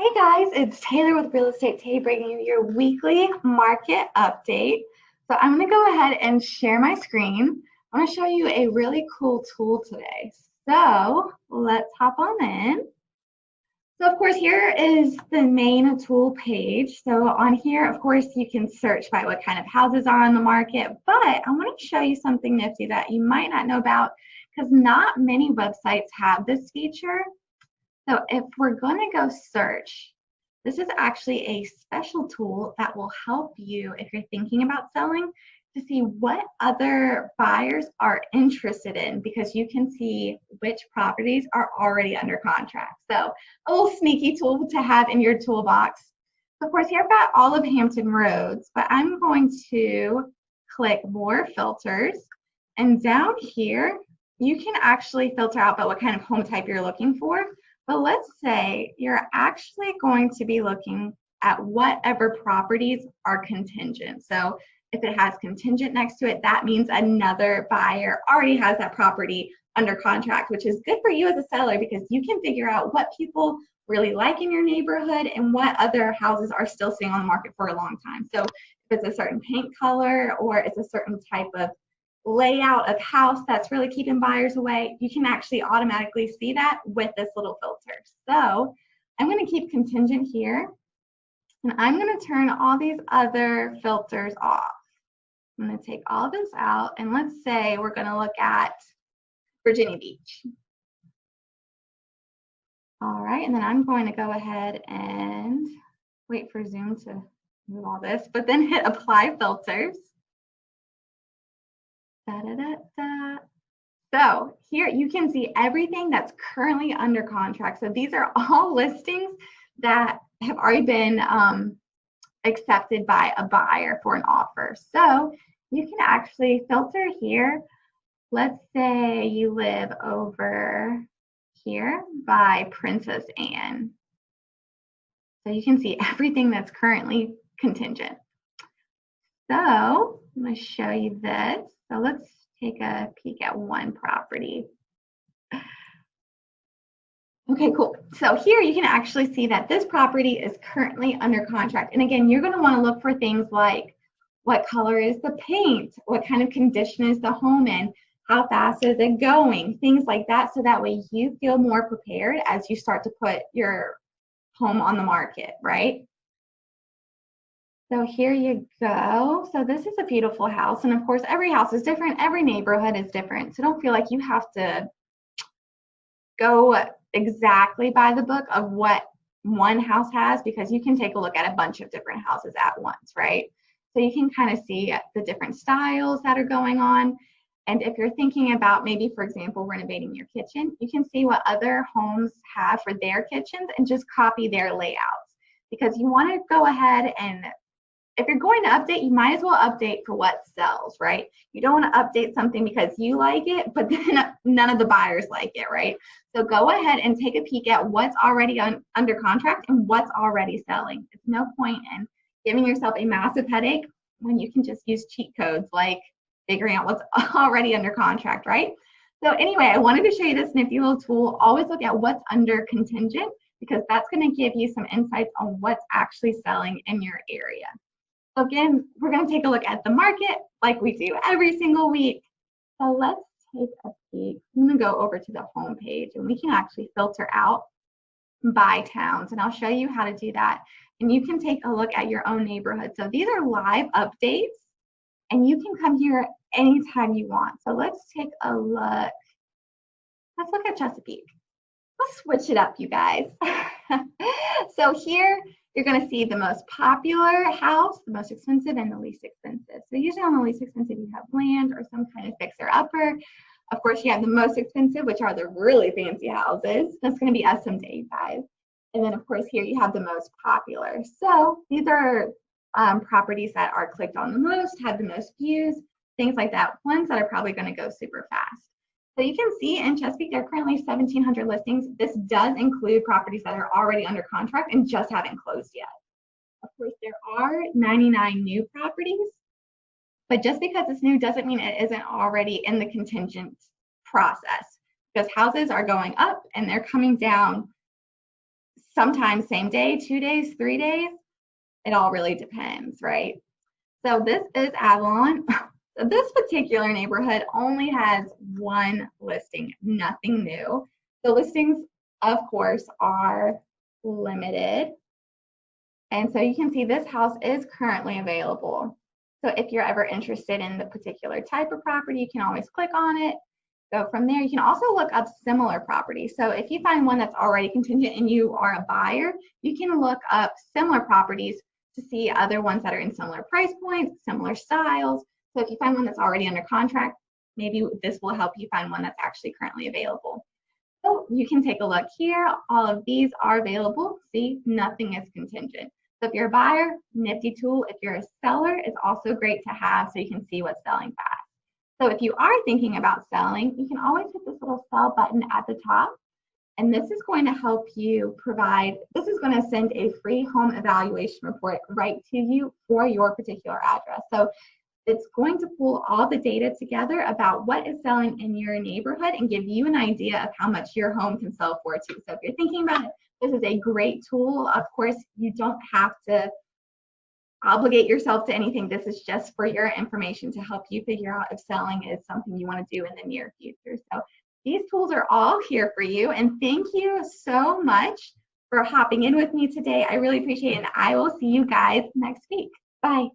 Hey guys, it's Taylor with Real Estate Tay bringing you your weekly market update. So I'm going to go ahead and share my screen. I want to show you a really cool tool today. So let's hop on in. So of course here is the main tool page. So on here, of course, you can search by what kind of houses are on the market, but I want to show you something nifty that you might not know about because not many websites have this feature. So if we're going to go search, this is actually a special tool that will help you if you're thinking about selling to see what other buyers are interested in because you can see which properties are already under contract. So a little sneaky tool to have in your toolbox. Of course, here I've got all of Hampton roads, but I'm going to click more filters. And down here, you can actually filter out by what kind of home type you're looking for. But let's say you're actually going to be looking at whatever properties are contingent. So if it has contingent next to it, that means another buyer already has that property under contract, which is good for you as a seller because you can figure out what people really like in your neighborhood and what other houses are still staying on the market for a long time. So if it's a certain paint color or it's a certain type of layout of house that's really keeping buyers away, you can actually automatically see that with this little filter. So I'm going to keep contingent here, and I'm going to turn all these other filters off. I'm going to take all this out, and let's say we're going to look at Virginia Beach. All right, and then I'm going to go ahead and wait for Zoom to move all this, but then hit apply filters. So here you can see everything that's currently under contract. So these are all listings that have already been accepted by a buyer for an offer. So you can actually filter here. Let's say you live over here by Princess Anne. So you can see everything that's currently contingent. So I'm going to show you this. So let's take a peek at one property. Okay, cool. So here you can actually see that this property is currently under contract. And again, you're going to want to look for things like what color is the paint, what kind of condition is the home in, how fast is it going, things like that. So that way you feel more prepared as you start to put your home on the market, right? So here you go. So this is a beautiful house. And of course, every house is different. Every neighborhood is different. So don't feel like you have to go exactly by the book of what one house has because you can take a look at a bunch of different houses at once, right? So you can kind of see the different styles that are going on. And if you're thinking about maybe, for example, renovating your kitchen, you can see what other homes have for their kitchens and just copy their layouts because you want to go ahead and if you're going to update, you might as well update for what sells, right? You don't want to update something because you like it, but then none of the buyers like it, right? So go ahead and take a peek at what's already under contract and what's already selling. It's no point in giving yourself a massive headache when you can just use cheat codes like figuring out what's already under contract, right? So anyway, I wanted to show you this nifty little tool. Always look at what's under contingent because that's going to give you some insights on what's actually selling in your area. Again, we're going to take a look at the market like we do every single week. So let's take a peek. I'm going to go over to the home page and we can actually filter out by towns and I'll show you how to do that. And you can take a look at your own neighborhood. So these are live updates and you can come here anytime you want. So let's take a look. Let's look at Chesapeake. Let's switch it up, you guys. So here, you're going to see the most popular house, the most expensive, and the least expensive. So usually on the least expensive, you have land or some kind of fixer-upper. Of course, you have the most expensive, which are the really fancy houses. That's going to be us someday, you guys. And then, of course, here you have the most popular. So these are properties that are clicked on the most, have the most views, things like that. Ones that are probably going to go super fast. So you can see in Chesapeake, there are currently 1,700 listings. This does include properties that are already under contract and just haven't closed yet. Of course, there are 99 new properties, but just because it's new doesn't mean it isn't already in the contingent process because houses are going up and they're coming down sometimes same day, 2 days, 3 days. It all really depends, right? So this is Avalon. This particular neighborhood only has one listing, nothing new. The listings, of course, are limited. And so you can see this house is currently available. So if you're ever interested in the particular type of property, you can always click on it, go from there. You can also look up similar properties. So if you find one that's already contingent and you are a buyer, you can look up similar properties to see other ones that are in similar price points, similar styles. So if you find one that's already under contract, maybe this will help you find one that's actually currently available. So you can take a look here. All of these are available. See, nothing is contingent. So if you're a buyer, nifty tool. If you're a seller, it's also great to have so you can see what's selling fast. So if you are thinking about selling, you can always hit this little sell button at the top. And this is going to help you provide, this is going to send a free home evaluation report right to you for your particular address. So it's going to pull all the data together about what is selling in your neighborhood and give you an idea of how much your home can sell for too. So if you're thinking about it, this is a great tool. Of course, you don't have to obligate yourself to anything. This is just for your information to help you figure out if selling is something you want to do in the near future. So these tools are all here for you. And thank you so much for hopping in with me today. I really appreciate it. And I will see you guys next week. Bye.